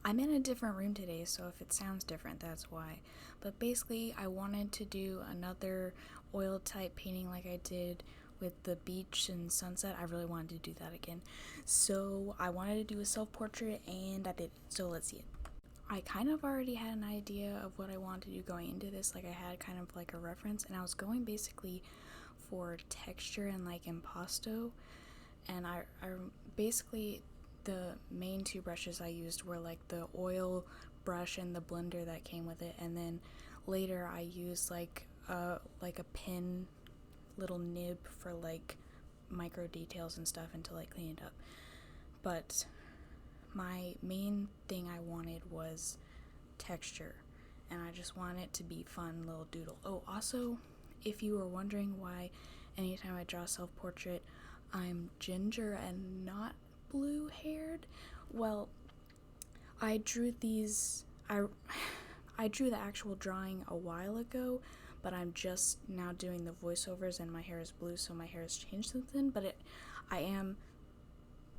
I'm in a different room today, so if it sounds different, that's why. But basically, I wanted to do another oil type painting like I did with the beach and sunset. I really wanted to do that again. So I wanted to do a self-portrait, and I did. So let's see it. I kind of already had an idea of what I wanted to do going into this. Like, I had kind of like a reference, and I was going basically for texture and like impasto. And I basically, the main two brushes I used were like the oil brush and the blender that came with it, and then later I used like a pin little nib for like micro details and stuff and to like clean it up. But my main thing I wanted was texture, and I just want it to be fun little doodle. Oh, also, if you were wondering why anytime I draw self-portrait I'm ginger and not blue haired, well, I drew these I drew the actual drawing a while ago, but I'm just now doing the voiceovers and my hair is blue, so my hair has changed since then. But I am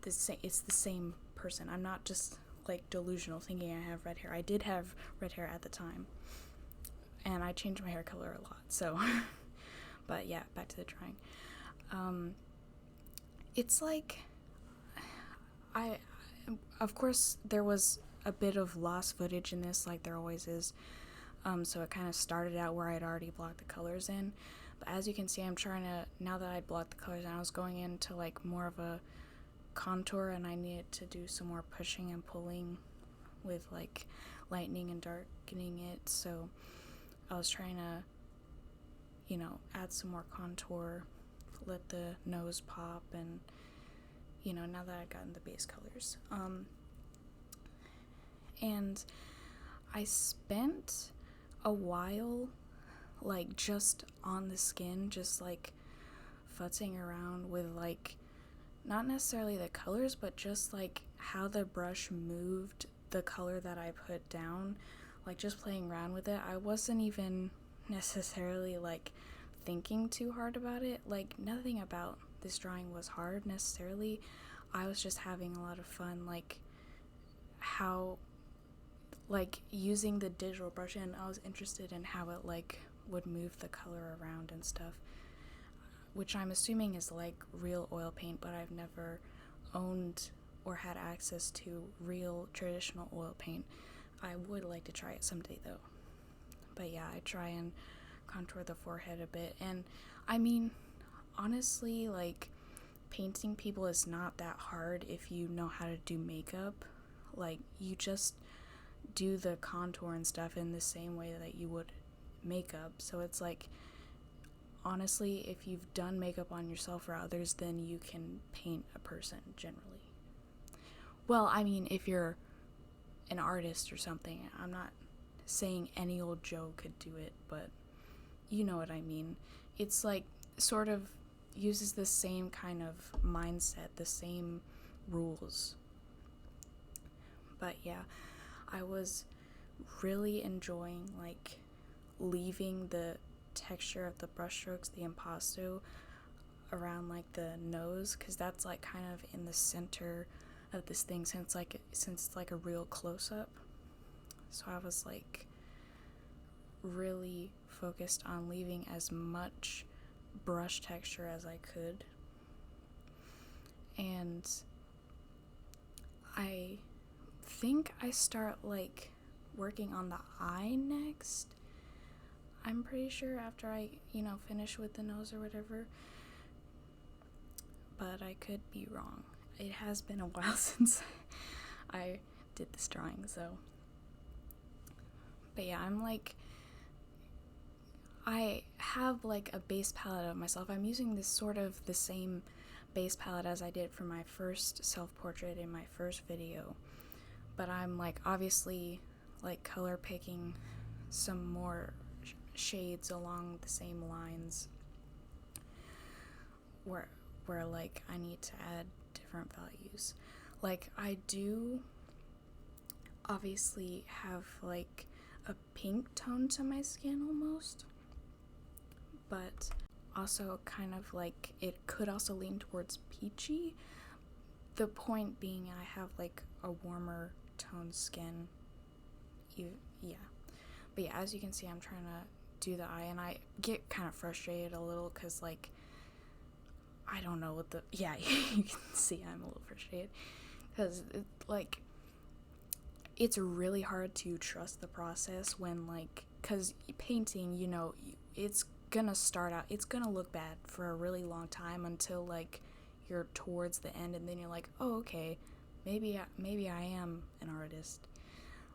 the same. It's the same person. I'm not just like delusional thinking I have red hair. I did have red hair at the time, and I changed my hair color a lot. So, but yeah, back to the drawing. It's like I, of course, there was a bit of lost footage in this, like there always is. So it kind of started out where I'd already blocked the colors in. But as you can see, I'm trying to, now that I'd blocked the colors in, I was going into like more of a contour, and I needed to do some more pushing and pulling with like lightening and darkening it. So I was trying to, add some more contour, let the nose pop, and now that I've gotten the base colors. And I spent a while like just on the skin, just like futzing around with like not necessarily the colors, but just like how the brush moved the color that I put down, like just playing around with it. I wasn't even necessarily like thinking too hard about it. Like nothing about this drawing was hard necessarily. I was just having a lot of fun, like how like using the digital brush, and I was interested in how it like would move the color around and stuff, which I'm assuming is like real oil paint, but I've never owned or had access to real traditional oil paint. I would like to try it someday though. But yeah, I try and contour the forehead a bit, and I mean, honestly, like painting people is not that hard if you know how to do makeup. Like you just do the contour and stuff in the same way that you would makeup. So it's like, honestly, if you've done makeup on yourself or others, then you can paint a person generally. Well, I mean, if you're an artist or something, I'm not saying any old Joe could do it, but you know what I mean. It's like sort of uses the same kind of mindset, the same rules. But yeah, I was really enjoying like leaving the texture of the brushstrokes, the impasto, around like the nose, because that's like kind of in the center of this thing, since it's like a real close-up. So I was like really focused on leaving as much brush texture as I could. And I think I start like working on the eye next. I'm pretty sure after I, finish with the nose or whatever. But I could be wrong. It has been a while since I did this drawing, so. But yeah, I have like a base palette of myself. I'm using this sort of the same base palette as I did for my first self-portrait in my first video. But I'm like obviously like color picking some more shades along the same lines where like I need to add different values. Like I do obviously have like a pink tone to my skin almost, but also kind of like it could also lean towards peachy. The point being I have like a warmer tone skin. Yeah. But yeah, as you can see, I'm trying to do the eye, and I get kind of frustrated a little because, like, I don't know what yeah, you can see I'm a little frustrated because, like, it's really hard to trust the process when, like, because painting, you know, it's gonna start out, it's gonna look bad for a really long time until, like, you're towards the end, and then you're like, oh, okay, maybe I am an artist.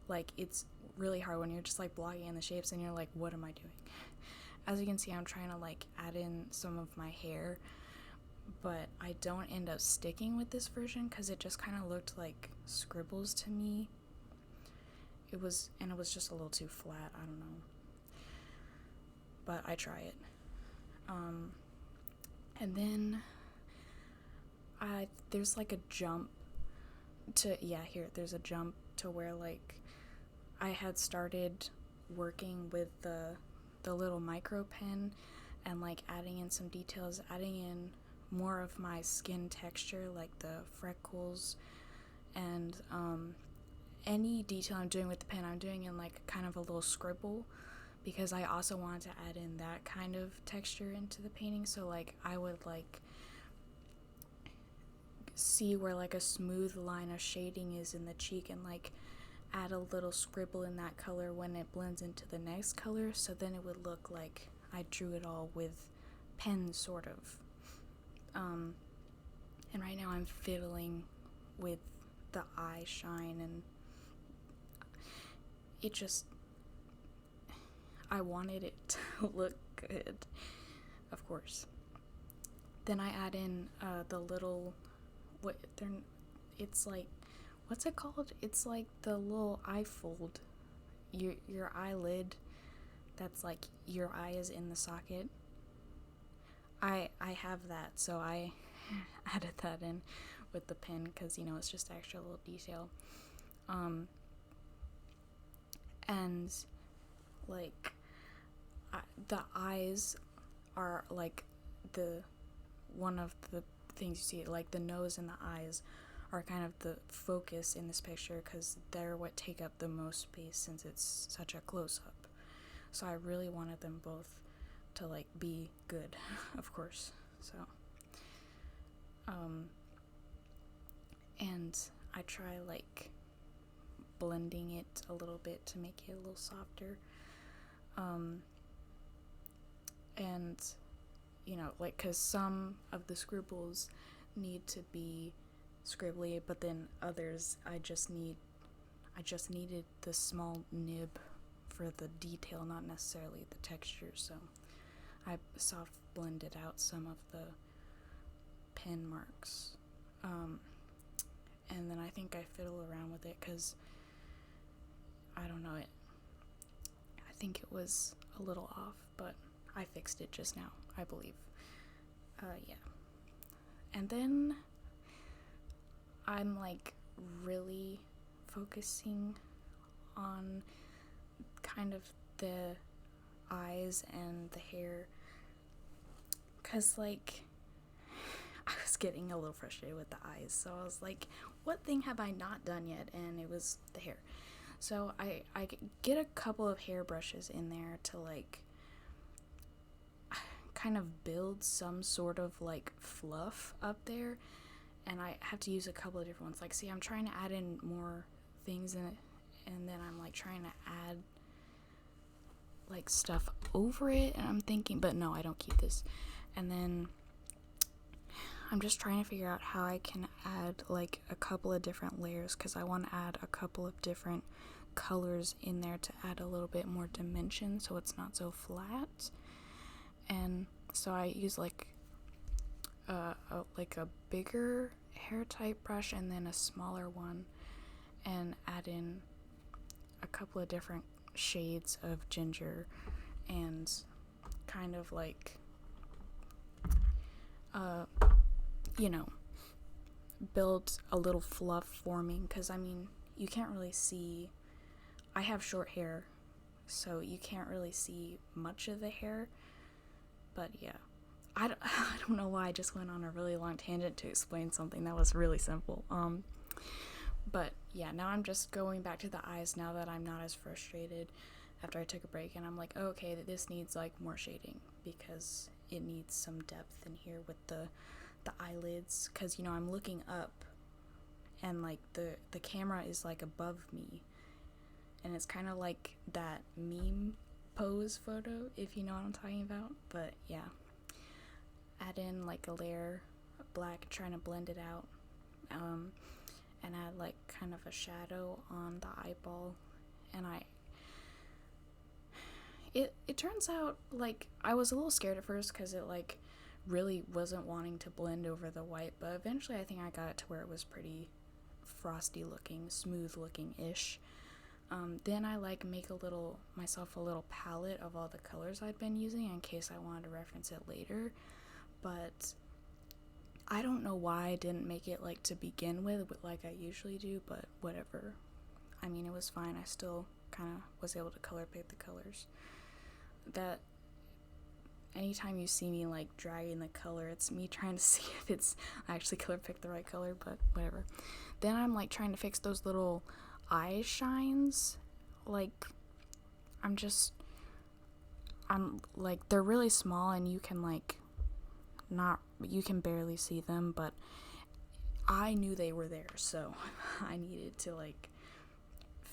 Like, it's really hard when you're just, like, blocking in the shapes and you're like, what am I doing? As you can see, I'm trying to, like, add in some of my hair, but I don't end up sticking with this version because it just kind of looked like scribbles to me. It was just a little too flat, I don't know. But I try it. And then there's like a jump to, there's a jump to where, like, I had started working with the little micro pen and, like, adding in some details, adding in more of my skin texture, like the freckles, and any detail I'm doing with the pen, I'm doing in, like, kind of a little scribble, because I also wanted to add in that kind of texture into the painting. So, like, I would, like, see where, like, a smooth line of shading is in the cheek and, like, add a little scribble in that color when it blends into the next color, so then it would look like I drew it all with pen, sort of. And right now I'm fiddling with the eye shine, and it just, I wanted it to look good, of course. Then I add in the little, it's like, what's it called? It's like the little eye fold, your eyelid, that's like your eye is in the socket. I have that, so I added that in with the pen because, you know, it's just extra little detail. And, like, the eyes are, like, one of the things you see, like, the nose and the eyes are kind of the focus in this picture because they're what take up the most space since it's such a close-up. So I really wanted them both to, like, be good, of course. So, and I try, like, blending it a little bit to make it a little softer. And, you know, like, because some of the scribbles need to be scribbly, but then others I just needed the small nib for the detail, not necessarily the texture, so I soft blended out some of the pen marks. And then I think I fiddle around with it because I don't know, I think it was a little off, but I fixed it just now, I believe. Yeah. And then I'm, like, really focusing on kind of the eyes and the hair, because, like, I was getting a little frustrated with the eyes, so I was like, what thing have I not done yet? And it was the hair. So I get a couple of hair brushes in there to, like, kind of build some sort of, like, fluff up there, and I have to use a couple of different ones. Like, see, I'm trying to add in more things in it, and then I'm, like, trying to add, like, stuff over it, and I'm thinking, but no, I don't keep this. And then I'm just trying to figure out how I can add, like, a couple of different layers, because I want to add a couple of different colors in there to add a little bit more dimension so it's not so flat. And so I use, like, a bigger hair type brush and then a smaller one, and add in a couple of different shades of ginger and kind of, like, you know, build a little fluff forming, because I mean, you can't really see, I have short hair, so you can't really see much of the hair. But yeah, I don't know why I just went on a really long tangent to explain something that was really simple. But yeah, now I'm just going back to the eyes now that I'm not as frustrated after I took a break, and I'm like, oh, okay, this needs like more shading because it needs some depth in here with the eyelids, because you know I'm looking up and like the camera is like above me, and it's kind of like that meme pose photo, if you know what I'm talking about. But yeah, add in like a layer of black, trying to blend it out, and add like kind of a shadow on the eyeball, and it turns out like I was a little scared at first because it like really wasn't wanting to blend over the white, but eventually I think I got it to where it was pretty frosty looking, smooth looking ish. Then I like make myself a little palette of all the colors I'd been using in case I wanted to reference it later, but I don't know why I didn't make it like to begin with like I usually do, but whatever. I mean, it was fine. I still kind of was able to color pick the colors. That anytime you see me like dragging the color, it's me trying to see if it's I actually color picked the right color, but whatever. Then I'm like trying to fix those little eye shines. Like I'm like they're really small and you can like you can barely see them, but I knew they were there, so I needed to like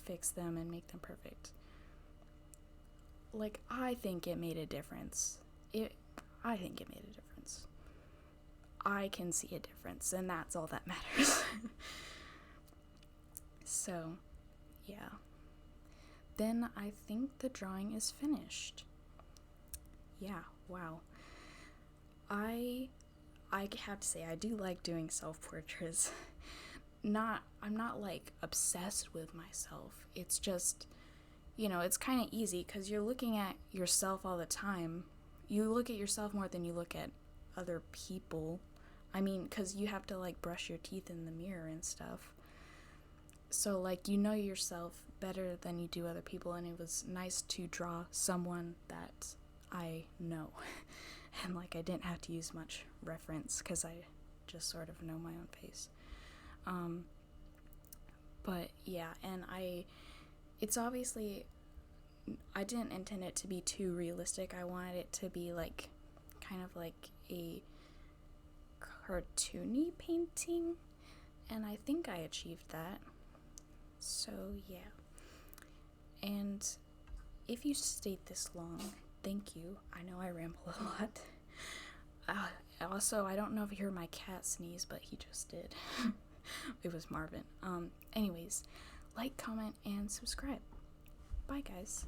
fix them and make them perfect. Like I think it made a difference. I think it made a difference. I can see a difference, and that's all that matters. So, yeah. Then I think the drawing is finished. Yeah, wow. I have to say I do like doing self-portraits. I'm not like obsessed with myself. It's just, you know, it's kind of easy because you're looking at yourself all the time. You look at yourself more than you look at other people. I mean, because you have to like brush your teeth in the mirror and stuff. So like you know yourself better than you do other people, and it was nice to draw someone that I know. And like I didn't have to use much reference because I just sort of know my own face. But yeah, and it's obviously, I didn't intend it to be too realistic. I wanted it to be like kind of like a cartoony painting, and I think I achieved that. So yeah. And if you stayed this long, thank you. I know I ramble a lot. Also, I don't know if you heard my cat sneeze, but he just did. It was Marvin. Anyways, like, comment, and subscribe. Bye, guys.